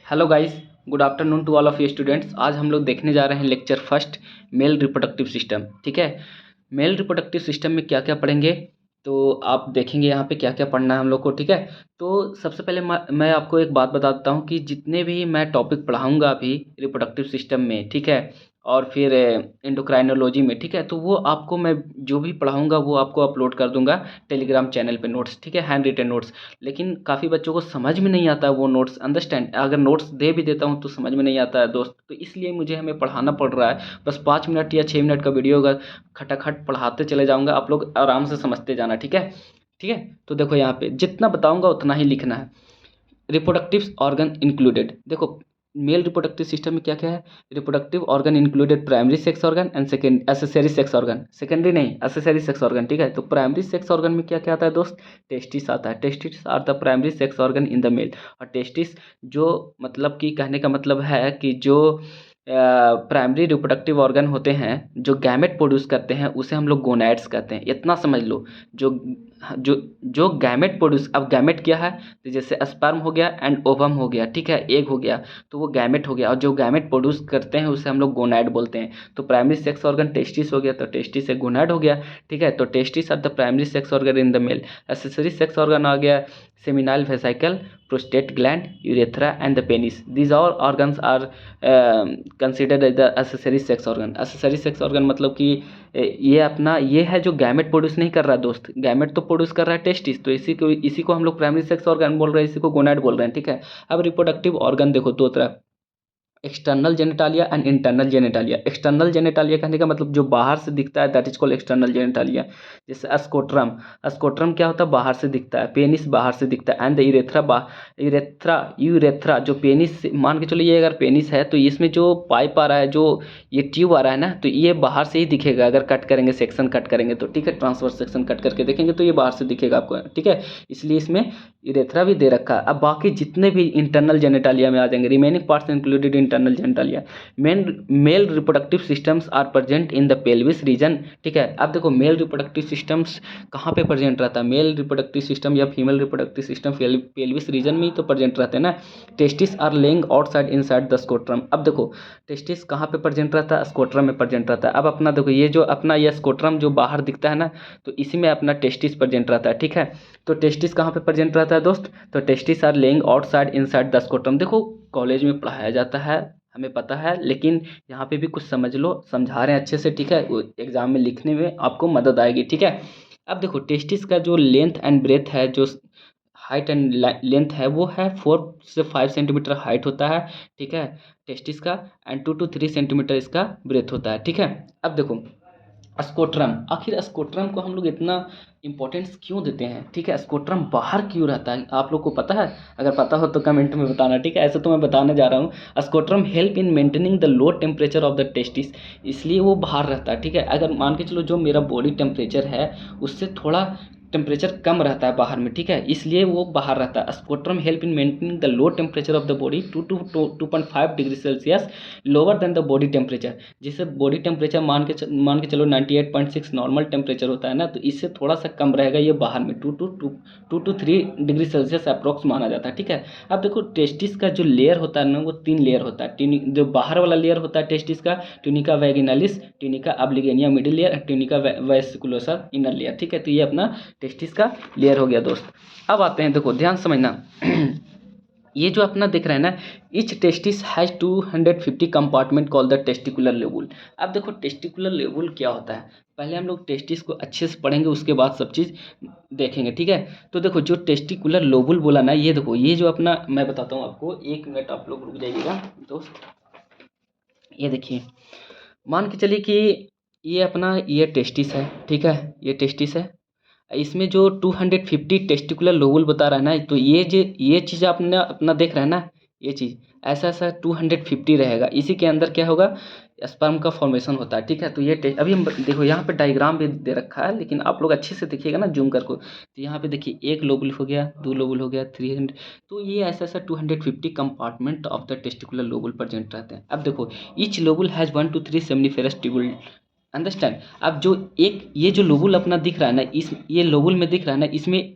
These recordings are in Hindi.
Hello guys, good afternoon to all of you students. आज हम लोग देखने जा रहे हैं lecture first, male reproductive system. ठीक है, मेल रिप्रोडक्टिव सिस्टम में क्या क्या पढ़ेंगे तो आप देखेंगे यहाँ पे क्या क्या पढ़ना है हम लोग को। ठीक है, तो सबसे पहले मैं आपको एक बात बताता हूँ कि जितने भी मैं टॉपिक पढ़ाऊँगा अभी रिप्रोडक्टिव सिस्टम में, ठीक है, और फिर एंडोक्राइनोलॉजी में, ठीक है, तो वो आपको मैं जो भी पढ़ाऊँगा वो आपको अपलोड कर दूंगा टेलीग्राम चैनल पे नोट्स, ठीक है, हैंड रिटन नोट्स। लेकिन काफ़ी बच्चों को समझ में नहीं आता है वो नोट्स, अंडरस्टैंड, अगर नोट्स दे भी देता हूँ तो समझ में नहीं आता है दोस्त, तो इसलिए मुझे हमें पढ़ाना पड़ रहा है। बस 5 मिनट या 6 मिनट का वीडियो होगा, खटाखट पढ़ाते चले जाऊँगा, आप लोग आराम से समझते जाना। ठीक है, ठीक है। तो देखो यहाँ पे जितना बताऊँगा उतना ही लिखना है। रिप्रोडक्टिव ऑर्गन इंक्लूडेड, देखो मेल रिप्रोडक्टिव सिस्टम में क्या क्या है। Reproductive organ included primary sex organ and second accessory sex organ, secondary नहीं एसेसरी सेक्स ऑर्गन। ठीक है, तो प्राइमरी सेक्स ऑर्गन में क्या क्या आता है दोस्त, टेस्टिस आता है। Testis are the primary sex organ in the male. और टेस्टिस जो मतलब कि कहने का मतलब है कि जो प्राइमरी रिप्रोडक्टिव ऑर्गन होते हैं जो गैमेट प्रोड्यूस करते हैं उसे हम लोग गोनैड्स कहते हैं, इतना समझ लो। जो जो जो गैमेट प्रोड्यूस, अब गैमेट क्या है, तो जैसे स्पर्म हो गया एंड ओवम हो गया, ठीक है, एग हो गया, तो वो गैमेट हो गया, और जो गैमेट प्रोड्यूस करते हैं उसे हम लोग गोनैड बोलते हैं। तो प्राइमरी सेक्स ऑर्गन टेस्टिस हो गया, तो टेस्टिस से गोनैड हो गया। ठीक है, तो testis are the primary sex organ in the male. Accessory sex organ आ गया seminal vesicle, prostate gland, urethra and the penis. These all organs are considered as the accessory sex organ. Accessory sex organ मतलब कि ये अपना ये है जो गैमेट प्रोड्यूस नहीं कर रहा है दोस्त, गैमेट तो प्रोड्यूस कर रहा है टेस्टिस, तो इसी को हम लोग प्राइमरी सेक्स ऑर्गन बोल रहे हैं, इसी को गोनैड बोल रहे हैं। ठीक है, अब रिप्रोडक्टिव ऑर्गन देखो दो तरह, एक्सटर्नल जेनिटालिया एंड इंटरनल जेनिटालिया। एक्सटर्नल जेनिटालिया कहने का मतलब जो बाहर से दिखता है, दैट इज कॉल्ड एक्सटर्नल जेनिटालिया। जैसे स्कोट्रम, स्कोट्रम क्या होता है, बाहर से दिखता है। पेनिस बाहर से दिखता है एंड द यूरेथ्रा जो पेनिस, मान के चलिए अगर पेनिस है तो इसमें जो पाइप आ रहा है, जो ये ट्यूब आ रहा है ना, तो ये बाहर से ही दिखेगा अगर कट करेंगे, सेक्शन कट करेंगे तो। ठीक है, ट्रांसवर्स सेक्शन कट करके देखेंगे तो ये बाहर से दिखेगा आपको। ठीक है, इसलिए इसमें यूरेथ्रा भी दे रखा है। अब बाकी जितने भी इंटरनल जेनिटालिया में आ जाएंगे, remaining parts included internal genitalia. Male reproductive systems are present in the pelvis region. ठीक है, अब देखो मेल रिप्रोडक्टिव सिस्टम्स कहाँ पे प्रेजेंट रहता है, मेल रिप्रोडक्टिव सिस्टम या female reproductive system pelvis region में ही तो प्रेजेंट रहते हैं ना। Testis are lying outside inside the scrotum. अब देखो टेस्टिस कहाँ पे प्रेजेंट रहता है, स्कोट्रम में प्रेजेंट रहता है। अब अपना देखो ये जो अपना ये स्कोट्रम जो बाहर दिखता है ना, तो इसी में अपना टेस्टिस प्रेजेंट रहता है। ठीक है, तो टेस्टिस कहाँ पे प्रेजेंट रहता है दोस्त, तो testis are lying outside inside the scrotum. देखो कॉलेज में पढ़ाया जाता है, हमें पता है, लेकिन यहाँ पे भी कुछ समझ लो, समझा रहे हैं अच्छे से। ठीक है, एग्जाम में लिखने में आपको मदद आएगी। ठीक है, अब देखो टेस्टिस का जो लेंथ एंड ब्रेथ है, जो हाइट एंड लेंथ है, वो है 4 से 5 सेंटीमीटर हाइट होता है। ठीक है, टेस्टिस का, एंड 2 to 3 सेंटीमीटर इसका ब्रेथ होता है। ठीक है, अब देखो स्कोट्रम, आखिर स्कोट्रम को हम लोग इतना इंपॉर्टेंस क्यों देते हैं। ठीक है, स्कोट्रम बाहर क्यों रहता है, आप लोग को पता है, अगर पता हो तो कमेंट में बताना। ठीक है, ऐसे तो मैं बताने जा रहा हूँ। Scrotum help in maintaining the low temperature of the testis, इसलिए वो बाहर रहता है। ठीक है, अगर मान के चलो जो मेरा बॉडी टेम्परेचर है उससे थोड़ा टेम्परेचर कम रहता है बाहर में, ठीक है, इसलिए वो बाहर रहता है। Scrotum help in maintaining the low temperature of the body 2 to 2.5 degree Celsius lower than the body temperature. जिससे बॉडी टेम्परेचर मान के चलो 98.6 नॉर्मल टेम्परेचर होता है ना, तो इससे थोड़ा सा कम रहेगा ये बाहर में, 2 to 3 डिग्री सेल्सियस अप्रोक्स माना जाता है। ठीक है, अब देखो टेस्टिस का जो लेयर होता है ना, वो 3 लेयर होता है। जो बाहर वाला लेयर होता है टेस्टिस का, ट्यूनिका वैगिनालिस, ट्यूनिका ऑब्लिगेनिया middle layer, tunica vasculosa inner layer. ठीक है, तो ये अपना टेस्टिस का लेयर हो गया दोस्त। अब आते हैं, देखो ध्यान समझना ये जो अपना दिख रहा है ना, each testis has 250 compartment called the testicular lobule. अब देखो टेस्टिकुलर लोबुल क्या होता है, पहले हम लोग टेस्टिस को अच्छे से पढ़ेंगे, उसके बाद सब चीज़ देखेंगे। ठीक है, तो देखो जो टेस्टिकुलर लोबुल बोला ना, ये देखो ये जो अपना, मैं बताता हूँ आपको, 1 मिनट आप लोग रुक जाइएगा दोस्त। ये देखिए, मान के चलिए कि ये अपना ये टेस्टिस है। ठीक है, ये टेस्टिस है, इसमें जो 250 टेस्टिकुलर लोबुल बता रहा है ना, तो ये चीज़ आपने अपना देख रहा है ना, ये चीज़ ऐसा ऐसा 250 रहेगा, इसी के अंदर क्या होगा, स्पर्म का फॉर्मेशन होता है। ठीक है, तो ये अभी हम देखो यहाँ पे डायग्राम भी दे रखा है, लेकिन आप लोग अच्छे से देखिएगा ना जूम कर को, तो यहाँ पे देखिए 1 लोबुल हो गया, 2 लोबुल हो गया, 300, तो ये ऐसा ऐसा 250 compartment of the testicular lobule present रहते हैं। अब देखो each lobule has 1 to 3 seminiferous tubule, understand. अब जो एक ये जो लोबुल अपना दिख रहा है ना, इस ये लोबुल में दिख रहा है ना, इसमें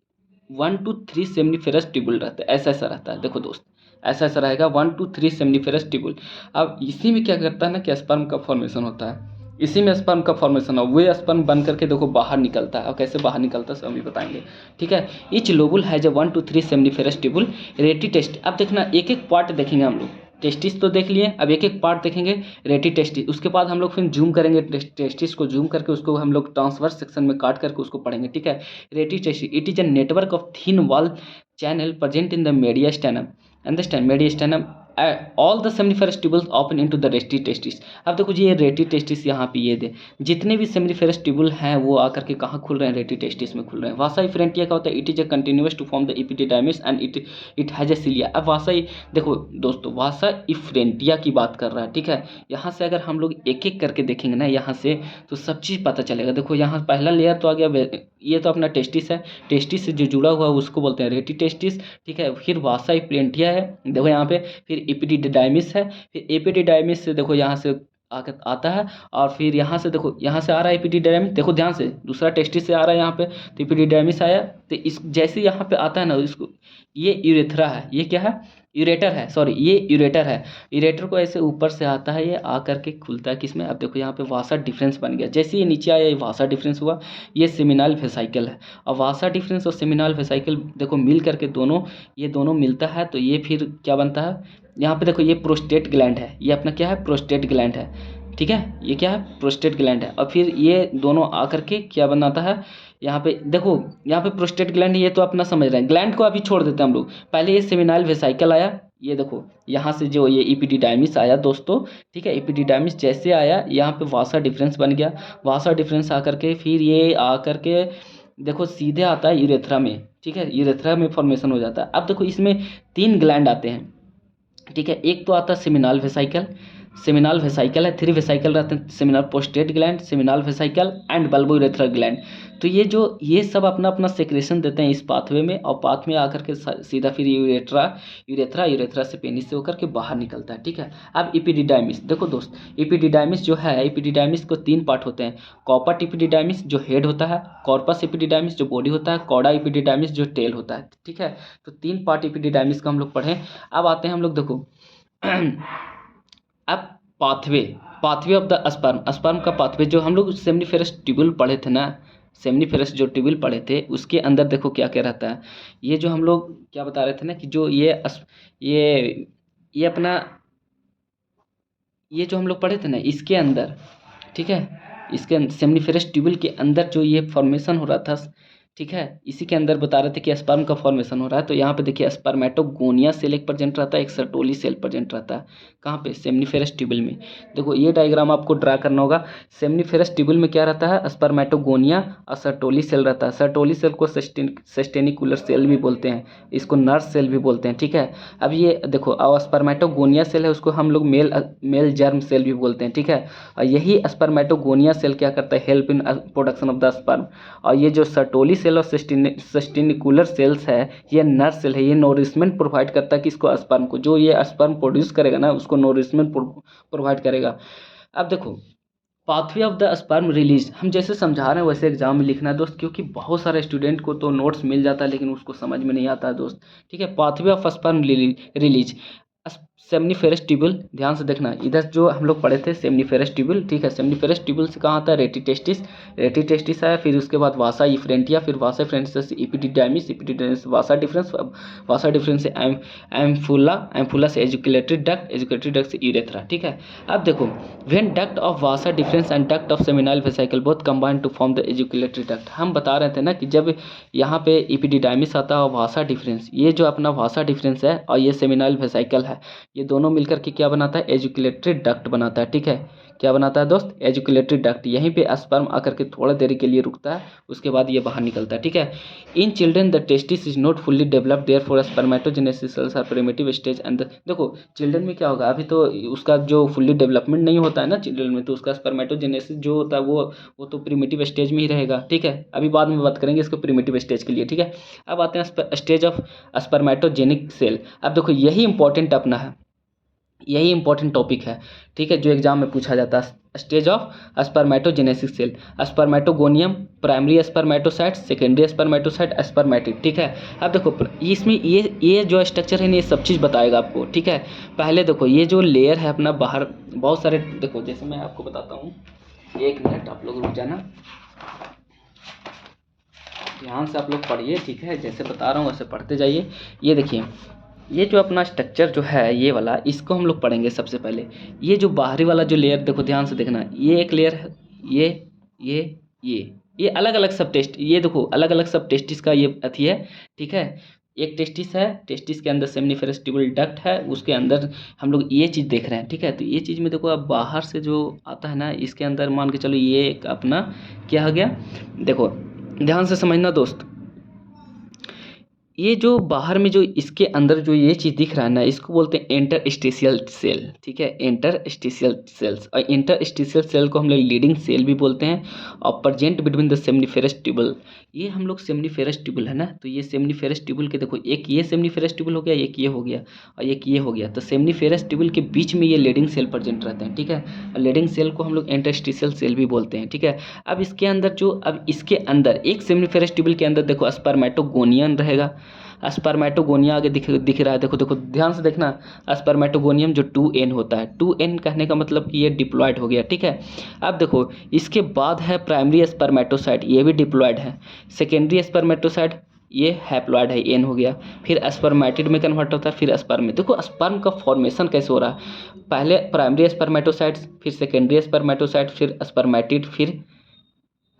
1 to 3 सेमनीफेरस ट्यूबुल रहता है, ऐसा ऐसा रहता है। देखो दोस्त ऐसा ऐसा रहेगा 1 to 3 सेमनीफेरस ट्यूबुल। अब इसी में क्या करता है ना कि स्पर्म का फॉर्मेशन होता है, इसी में स्पर्म का फॉर्मेशन हो, वो स्पर्म बन करके देखो बाहर निकलता है। और कैसे बाहर निकलता है सब अभी बताएंगे, ठीक है। Each lobule has a 1 to 3 seminiferous tubule rete testis. अब देखना एक एक पार्ट देखेंगे हम लोग, टेस्टिस तो देख लिए, अब एक एक पार्ट देखेंगे रेटी टेस्टिस। उसके बाद हम लोग फिर जूम करेंगे टेस्टिस को, जूम करके उसको हम लोग ट्रांसवर्स सेक्शन में काट करके उसको पढ़ेंगे, ठीक है। Rete testis it is a network of thin wall channel present in the mediastinum, understand, mediastinum all the seminiferous tubules open into the rete testis. अब देखो जी ये रेटी टेस्टिस यहाँ पे ये दे, जितने भी सेमनीफेरस ट्यूबल हैं वो आकर के कहाँ खुल रहे हैं, रेटी टेस्टिस में खुल रहे हैं। वासा इफ्रेंटिया का होता है, it is a continuous to form the epididymis and it has a cilia. अब वासा देखो दोस्तों, वासा इफ्रेंटिया की बात कर रहा है, ठीक है। यहाँ से अगर हम लोग एक एक करके देखेंगे ना यहाँ से, तो सब चीज़ पता चलेगा। देखो यहाँ पहला लेयर तो आ गया, ये तो अपना टेस्टिस है, टेस्टिस से जो जुड़ा हुआ है उसको बोलते हैं रेटी टेस्टिस, ठीक है। फिर वासा इफ्रेंटिया है, देखो यहाँ पे, फिर एपिडिडाइमिस है, फिर एपिडिडाइमिस से देखो यहाँ से आकर आता है, और फिर यहाँ से देखो यहाँ से आ रहा है एपिडिडाइमिस, देखो ध्यान से, दूसरा टेस्टिस से आ रहा है यहाँ पे, तो एपिडिडाइमिस आया। तो इस जैसे यहाँ पे आता है ना, इसको ये यूरेथ्रा है, ये क्या है, यूरेटर है, सॉरी ये यूरेटर है। यूरेटर को ऐसे ऊपर से आता है, ये आ करके खुलता है किसमें, अब देखो यहाँ पे वासा डिफरेंस बन गया, जैसे ये नीचे आया ये वासा डिफरेंस हुआ, ये सेमिनल वेसाइकल है। और वासा डिफरेंस और सेमिनल वेसाइकल देखो मिल करके दोनों, ये दोनों मिलता है, तो ये फिर क्या बनता है, यहाँ पे देखो ये प्रोस्टेट ग्लैंड है, ये अपना क्या है, प्रोस्टेट ग्लैंड है, ठीक है, ये क्या है, प्रोस्टेट ग्लैंड है। और फिर ये दोनों आकर के क्या बनाता है, यहाँ पे देखो, यहाँ पे प्रोस्टेट ग्लैंड, ये तो अपना समझ रहे हैं, ग्लैंड को अभी छोड़ देते हैं हम लोग। पहले ये सेमिनल वेसाइकल आया, ये देखो यहाँ से जो ये एपिडिडाइमिस आया दोस्तों, ठीक है। एपिडिडाइमिस जैसे आया यहाँ पे वासा डिफरेंस बन गया, वासा डिफरेंस आकर के फिर ये आकर के देखो सीधे आता है यूरेथ्रा में, ठीक है, यूरेथ्रा में फॉर्मेशन हो जाता है। अब देखो इसमें 3 ग्लैंड आते हैं, ठीक है। एक तो आता है सेमिनल वेसाइकल, सेमिनल वेसाइकल है, 3 वेसाइकल रहते हैं, seminal prostate gland, seminal vesicle and bulbourethral gland. तो ये सब अपना अपना सेक्रेशन देते हैं इस पाथवे में, और पाथ में आकर के सीधा फिर यूरेथ्रा से पेनिस से होकर के बाहर निकलता है, ठीक है। अब एपिडिडाइमिस देखो दोस्त, एपिडिडाइमिस जो है, एपिडिडाइमिस को 3 पार्ट होते हैं, कॉपट एपिडिडाइमिस जो हेड होता है, कॉर्पस एपिडिडाइमिस जो बॉडी होता है, कॉडा एपिडिडाइमिस जो टेल होता है, ठीक है। तो 3 पार्ट एपिडिडाइमिस का हम लोग पढ़े। अब आते हैं हम लोग देखो अब pathway of the sperm, sperm का पाथवे जो हम लोग सेमनीफेरस ट्यूबुल पढ़े थे ना, सेमनीफेरस जो ट्यूबुल पढ़े थे उसके अंदर देखो क्या क्या रहता है। ये जो हम लोग क्या बता रहे थे ना कि जो ये अपना ये जो हम लोग पढ़े थे ना इसके अंदर, ठीक है, इसके सेमनीफेरस ट्यूबुल के अंदर जो ये फॉर्मेशन हो रहा था, ठीक है, इसी के अंदर बता रहे थे कि स्पर्म का फॉर्मेशन हो रहा है। तो यहाँ पे देखिए स्पर्मेटोगोनिया सेल एक प्रेजेंट रहता है, एक सर्टोली सेल प्रेजेंट रहता है, कहाँ पे, सेमनीफेरस ट्यूबुल में। देखो ये डायग्राम आपको ड्रा करना होगा, सेमनीफेरस ट्यूबुल में क्या रहता है, स्पर्मेटोगोनिया और सर्टोली सेल रहता है। सर्टोली सेल को सस्टेनिकुलर सेल भी बोलते हैं, इसको नर्स सेल भी बोलते हैं, ठीक है। अब ये देखो, और स्पर्मेटोगोनिया सेल है उसको हम लोग मेल जर्म सेल भी बोलते हैं, ठीक है। और यही स्पर्मेटोगोनिया सेल क्या करता है, help in production of the sperm. और ये जो सर्टोली सेल और सस्टेनिकुलर सेल्स है, ये नर्स सेल है, ये नोरिशमेंट प्रोवाइड करता है किसको, स्पर्म को, जो ये स्पर्म प्रोड्यूस करेगा ना उसको नोरिशमेंट प्रोवाइड करेगा। अब देखो pathway of the sperm release, हम जैसे समझा रहे हैं वैसे एग्जाम में लिखना है दोस्त, क्योंकि बहुत सारे स्टूडेंट को तो नोट्स मिल जाता है लेकिन उसको समझ में नहीं आता है दोस्त, ठीक है। Pathway of sperm release, seminiferous tubule, ध्यान से देखना, इधर जो हम लोग पढ़े थे सेमनीफेरस ट्यूबुल, ठीक है। सेमनीफेरस ट्यूबुल से कहाँ आता है, रेटी टेस्टिस आया, फिर उसके बाद वासा इफ्रेंटिया, फिर वासा इफ्रेंटिया से एपिडिडाइमिस वासा डिफरेंस से एम्फुला से एजुकेटरी डक्ट से यूरेथ्रा, ठीक है। अब देखो when duct of vasa deferens and duct of seminal vesicle both combine to form the ejaculatory duct, हम बता रहे थे ना कि जब यहाँ पे एपिडिडाइमिस आता है और वासा डिफरेंस, ये जो अपना वासा डिफरेंस है और ये सेमिनल वेसिकल है, ये दोनों मिलकर के क्या बनाता है, एजुकेटरी डक्ट बनाता है, ठीक है। क्या बनाता है दोस्त, एजुकेटरी डक्ट। यहीं पे स्पर्म आकर के थोड़ा देर के लिए रुकता है, उसके बाद ये बाहर निकलता है, ठीक है। In children the testis is not fully developed therefore spermatogenesis cells are primitive stage and देखो चिल्ड्रन में क्या होगा, अभी तो उसका जो फुल्ली डेवलपमेंट नहीं होता है ना चिल्ड्रन में, तो उसका स्पर्मेटोजेनेसिस जो होता है वो तो प्रिमिटिव स्टेज में ही रहेगा, ठीक है। अभी बाद में बात करेंगे इसको प्रिमिटिव स्टेज के लिए, ठीक है। अब आते हैं स्टेज ऑफ स्पर्मेटोजेनिक सेल। अब देखो यही इंपॉर्टेंट अपना है, यही इंपॉर्टेंट टॉपिक है, ठीक है, जो एग्जाम में पूछा जाता है। Stage of spermatogenesis cell, spermatogonium, primary spermatocyte, secondary spermatocyte, spermatid, ठीक है। अब देखो इसमें ये जो स्ट्रक्चर है ना, ये सब चीज़ बताएगा आपको, ठीक है। पहले देखो ये जो लेयर है अपना बाहर, बहुत सारे देखो, जैसे मैं आपको बताता हूँ, 1 मिनट आप लोग रुक जाना, ध्यान से आप लोग पढ़िए, ठीक है, जैसे बता रहा हूँ वैसे पढ़ते जाइए। ये देखिए, ये जो अपना स्ट्रक्चर जो है ये वाला, इसको हम लोग पढ़ेंगे सबसे पहले। ये जो बाहरी वाला जो लेयर, देखो ध्यान से देखना, ये एक लेयर है, ये ये अलग अलग सब टेस्ट, ये देखो अलग अलग सब टेस्टिस का ये अथी है, ठीक है। एक टेस्टिस है, टेस्टिस के अंदर सेमिनिफेरस ट्यूबुल डक्ट है, उसके अंदर हम लोग ये चीज़ देख रहे हैं, ठीक है। तो ये चीज़ में देखो, अब बाहर से जो आता है ना, इसके अंदर मान के चलो ये एक अपना क्या हो गया, देखो ध्यान से समझना दोस्त, ये जो बाहर में जो इसके अंदर जो ये चीज़ दिख रहा है ना, इसको बोलते हैं इंटरस्टिशियल सेल, ठीक है, इंटरस्टिशियल सेल्स। और इंटरस्टिशियल सेल को हम लोग लीडिंग सेल भी बोलते हैं, और present between the seminiferous tubule, ये हम लोग सेमनीफेरस ट्यूबल है ना, तो ये सेमनीफेरस ट्यूबल के देखो, एक ये सेमनीफेरस ट्यूबल हो गया, एक ये हो गया और एक ये हो गया, तो सेमनीफेरस ट्यूबल के बीच में ये लीडिंग सेल प्रेजेंट रहते हैं, ठीक है। लीडिंग सेल को हम लोग इंटरस्टिशियल सेल भी बोलते हैं, ठीक है। अब इसके अंदर जो, अब इसके अंदर एक सेमनीफेरस ट्यूबल के अंदर देखो स्पर्मेटोगोनियन रहेगा, स्पर्मेटोगोनिया आगे दिख रहा है, देखो देखो ध्यान से देखना, स्पर्मेटोगोनियम जो 2n होता है, 2n कहने का मतलब कि ये डिप्लॉयड हो गया, ठीक है। अब देखो इसके बाद है प्राइमरी स्पर्मेटोसाइट, ये भी डिप्लॉयड है। सेकेंडरी स्पर्मेटोसाइट ये हैप्लॉयड है, एन हो गया। फिर स्पर्मेटिड में कन्वर्ट होता है, फिर स्पर्म में। देखो स्पर्म का फॉर्मेशन कैसे हो रहा है, पहले प्राइमरी स्पर्मेटोसाइट्स, फिर सेकेंडरी स्पर्मेटोसाइट, फिर स्पर्मेटिड, फिर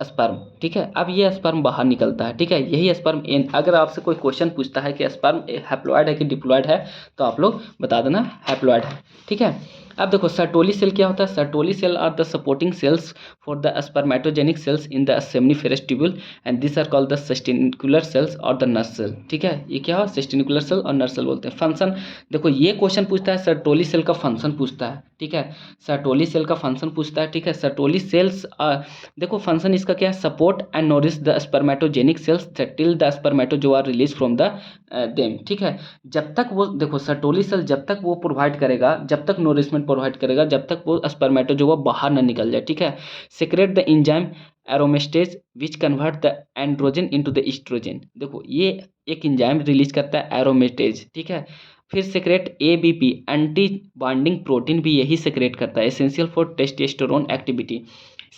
स्पर्म, ठीक है। अब ये स्पर्म बाहर निकलता है, ठीक है, यही स्पर्म एन। अगर आपसे कोई क्वेश्चन पूछता है कि स्पर्म हैप्लॉयड है कि डिप्लॉयड है, तो आप लोग बता देना हैप्लॉयड है, ठीक है। अब देखो सर्टोली सेल क्या होता है, Sertoli cell are the supporting cells for the spermatogenic cells in the seminiferous tubule and this are called the sustentacular cells or the nurse cell, ठीक है। ये क्या हो, सेस्टिनिकुलर सेल और नर्स सेल बोलते हैं। फंक्शन देखो, ये क्वेश्चन पूछता है सर्टोली सेल का फंक्शन पूछता है, ठीक है, सर्टोली सेल का फंक्शन पूछता है, ठीक है। सर्टोली सेल्स देखो फंक्शन इसका क्या है, support and nourish the spermatogenic cells till the spermatozoa are release from the them, ठीक है। जब तक वो देखो सर्टोली सेल जब तक वो प्रोवाइड करेगा, जब तक नोरिशमेंट प्रोवाइड करेगा, जब तक वो स्पर्मेटोजोआ बाहर ना निकल जाए, ठीक है। Secrete the enzyme aromatase which convert the androgen into the estrogen, देखो ये एक एंजाइम रिलीज करता है एरोमेस्टेज, ठीक है। फिर secrete ABP anti bonding protein भी यही सेक्रेट करता है, essential for testosterone activity.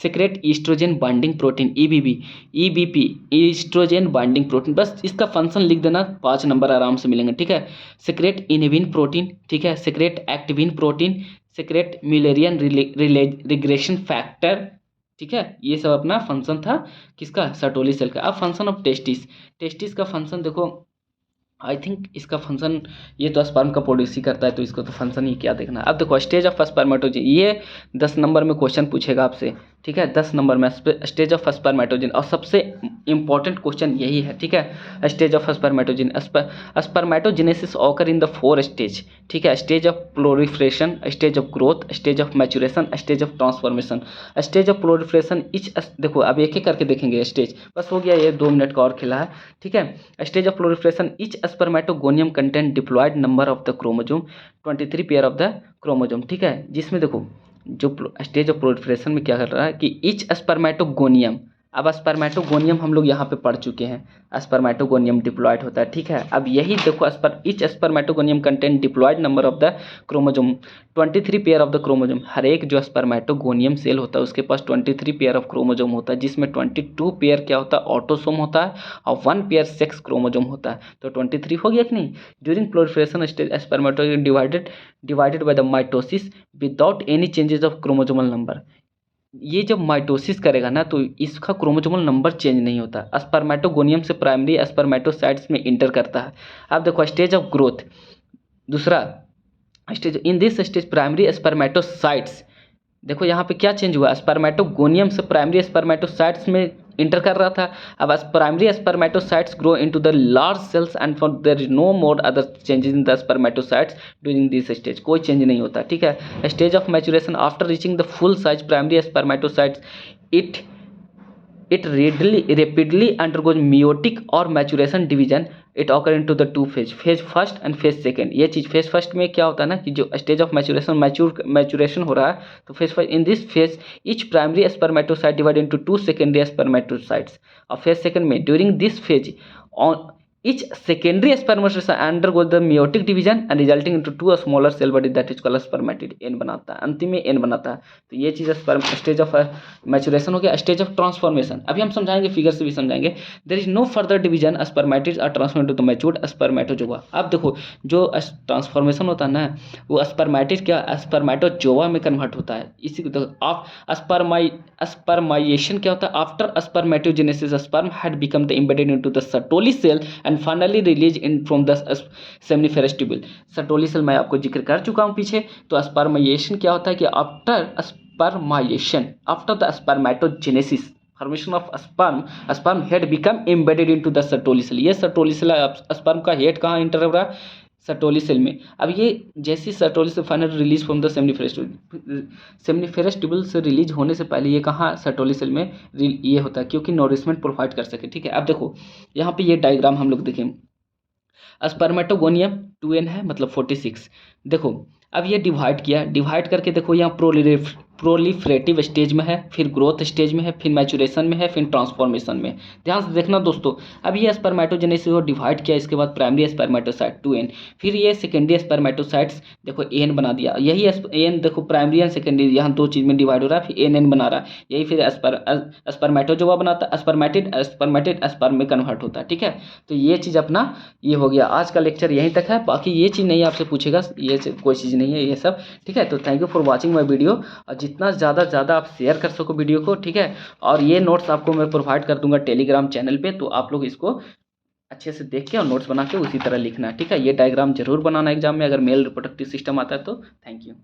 Secrete estrogen binding protein EBP estrogen binding protein, बस इसका फंक्शन लिख देना, 5 नंबर आराम से मिलेंगे, ठीक है। सेक्रेट इनहिबिन प्रोटीन, ठीक है, secrete activin protein, secrete Mullerian regression factor, ठीक है। ये सब अपना फंक्शन था किसका, सर्टोली सेल का। अब फंक्शन ऑफ टेस्टिस का फंक्शन देखो, आई थिंक इसका फंक्शन, ये तो स्पर्म का प्रोड्यूस ही करता है, तो इसको तो फंक्शन ही क्या देखना। अब देखो स्टेज ऑफ स्पर्मेटोजिन, ये 10 नंबर में क्वेश्चन पूछेगा आपसे, ठीक है, 10 नंबर में स्टेज ऑफ स्पर्मेटोजिन, और सबसे इंपॉर्टेंट क्वेश्चन यही है, ठीक है। Stage of spermatogen, spermatogenesis occur in the 4 stage, ठीक है। Stage of proliferation, stage of growth, stage of maturation, stage of transformation. Stage of proliferation देखो अब एक एक करके देखेंगे स्टेज, बस हो गया, ये 2 मिनट का और खिला है, ठीक है। Stage of proliferation, each spermatogonium content diploid number of the chromosome 23 pair of the chromosome, ठीक है। जिसमें देखो जो स्टेज ऑफ प्रोलिफरेशन में क्या कर रहा है कि इच स्पर्मेटोगोनियम, अब स्पर्मेटोगोनियम हम लोग यहाँ पे पढ़ चुके हैं, स्पर्मेटोगोनियम डिप्लॉयड होता है, ठीक है। अब यही देखो each spermatogonium content diploid number of the chromosome 23 pair of the chromosome. हर एक जो स्पर्मेटोगोनियम सेल होता है उसके पास 23 पेयर ऑफ क्रोमोजोम होता है, जिसमें 22 पेयर क्या होता है, ऑटोसोम होता है, और 1 पेयर सेक्स क्रोमोजोम होता है। तो 23 हो गया कि नहीं। During proliferation stage spermatogonium divided by the mitosis without any changes of chromosomal number. ये जब माइटोसिस करेगा ना तो इसका क्रोमोसोमल नंबर चेंज नहीं होता, स्पर्मेटोगोनियम से प्राइमरी स्पर्मेटोसाइट्स में इंटर करता है। अब देखो स्टेज ऑफ ग्रोथ, दूसरा stage, in this stage primary spermatocytes, देखो यहाँ पे क्या चेंज हुआ, स्पर्मेटोगोनियम से प्राइमरी स्पर्मेटोसाइट्स में इंटर कर रहा था। अब primary spermatocytes grow into the large cells and for there is no more other changes in the spermatocytes during this stage, कोई चेंज नहीं होता, ठीक है। Stage of maturation, after reaching the full size primary spermatocytes it rapidly undergoes meiotic और maturation division it occur into the two phase, phase first and phase second. ये चीज़ फेज फर्स्ट में क्या होता है ना कि जो स्टेज ऑफ मैचुरेशन हो रहा है, तो phase first in this phase each primary spermatocyte divide into two secondary spermatocytes. और फेज सेकंड में during this phase on each secondary spermatocyte undergoes the meiotic division and resulting into two smaller cell body that is called spermatid, n बनाता है, अंतिम में n बनाता है। तो ये चीज़ स्टेज ऑफ मैचुरेशन हो गया। स्टेज ऑफ ट्रांसफॉर्मेशन अभी हम समझाएंगे, फिगर से भी समझाएंगे। There is no further division, spermatids are transformed to matured spermatozoa. अब देखो जो ट्रांसफॉर्मेशन होता है ना, वो स्पर्मेटिड क्या स्पर्मेटोजोआ में कन्वर्ट होता है। इसी को स्पर्माइजेशन क्या होता है, after spermatogenesis sperm head become the embedded into the Sertoli cell and finally release in from the seminiferous tubule. Sertoli cell मैं आपको जिक्र कर चुका हूँ पीछे। तो स्पर्माइजेशन क्या होता है कि after the spermatogenesis formation of sperm head become embedded into the Sertoli cell. ये सर्टोली सेल स्पर्म का हेड कहाँ इंटर हो रहा है, सर्टोली सेल में। अब ये जैसी सर्टोली से final release from the seminiferous tubule से रिलीज होने से पहले ये कहाँ सर्टोली सेल में ये होता है, क्योंकि नोरिशमेंट प्रोवाइड कर सके। ठीक है, अब देखो यहाँ पे ये डायग्राम हम लोग देखें, स्पर्मेटोगोनियम 2n है मतलब 46। देखो अब ये डिवाइड किया, डिवाइड करके देखो यहाँ प्रोलिफरेटिव स्टेज में है, फिर ग्रोथ स्टेज में है, फिर मैचुरेशन में है, फिर ट्रांसफॉर्मेशन में। ध्यान से देखना दोस्तों। अब ये स्पर्मेटोजेनेसिस को डिवाइड किया, इसके बाद प्राइमरी स्पर्मेटोसाइट 2n, फिर ये सेकेंडरी स्पर्मेटोसाइट्स देखो n बना दिया। यही n देखो प्राइमरी एंड सेकेंडरी यहाँ दो चीज़ में डिवाइड हो रहा है, फिर n बना रहा है। यही फिर स्पर्मेटोजोआ बनाता है, स्पर्मेटिड स्पर्म में कन्वर्ट होता है। ठीक है, तो ये चीज़ अपना ये हो गया। आज का लेक्चर यहीं तक है, बाकी ये चीज़ नहीं आपसे पूछेगा, ये कोई चीज़ नहीं है ये सब। ठीक है, तो thank you for watching my video. और जितना ज़्यादा आप शेयर कर सको वीडियो को, ठीक है। और ये नोट्स आपको मैं प्रोवाइड कर दूंगा टेलीग्राम चैनल पे, तो आप लोग इसको अच्छे से देख के और नोट्स बना के उसी तरह लिखना है। ठीक है, ये डायग्राम जरूर बनाना एग्जाम में, अगर मेल रिप्रोडक्टिव सिस्टम आता है तो। Thank you.